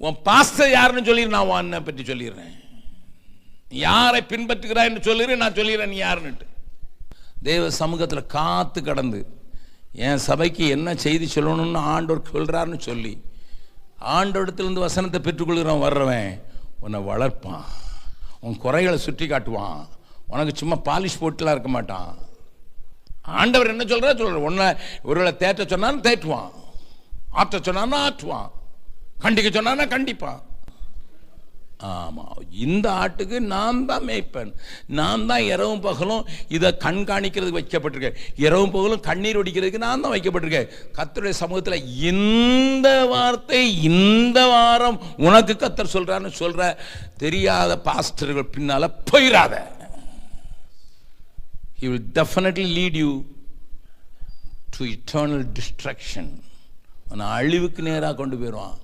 உன் பாஸ்டர் யாருன்னு சொல்லி நான் உன்னை பற்றி சொல்லிடுறேன். யாரை பின்பற்றுகிறான்னு சொல்லிடுறேன், நான் சொல்லிடுறேன் நீ யாருன்னுட்டு. தேவ சமூகத்தில் காத்து கடந்து என் சபைக்கு என்ன செய்தி சொல்லணும்னு ஆண்டவர் சொல்கிறாருன்னு சொல்லி ஆண்டவரிடத்திலிருந்து வசனத்தை பெற்றுக்கொள்கிறவன் வர்றவன் உன்னை வளர்ப்பான், உன் குறைகளை சுற்றி காட்டுவான், உனக்கு சும்மா பாலிஷ் போட்டுலாம் இருக்க மாட்டான். ஆண்டவர் என்ன சொல்கிறார் உன்னை ஒருவேளை தேற்ற சொன்னான்னு தேற்றுவான், ஆற்ற சொன்னான்னா ஆற்றுவான், கண்டிக்க சொன்னான்னா கண்டிப்பான். ஆமாம், இந்த ஆட்டுக்கு நான் தான் மேய்ப்பேன், நான் தான் இரவும் பகலும் இதை கண்காணிக்கிறதுக்கு வைக்கப்பட்டிருக்கேன், இரவும் பகலும் கண்ணீர் ஒடிக்கிறதுக்கு நான் தான் வைக்கப்பட்டிருக்கேன். கர்த்தருடைய சமூகத்தில் இந்த வார்த்தை இந்த வாரம் உனக்கு கர்த்தர் சொல்றான்னு சொல்ற தெரியாத பாஸ்டர்கள் பின்னால போயிடாத. He will definitely lead you to eternal destruction. உன்னை அழிவுக்கு நேராக கொண்டு போயிடுவான்.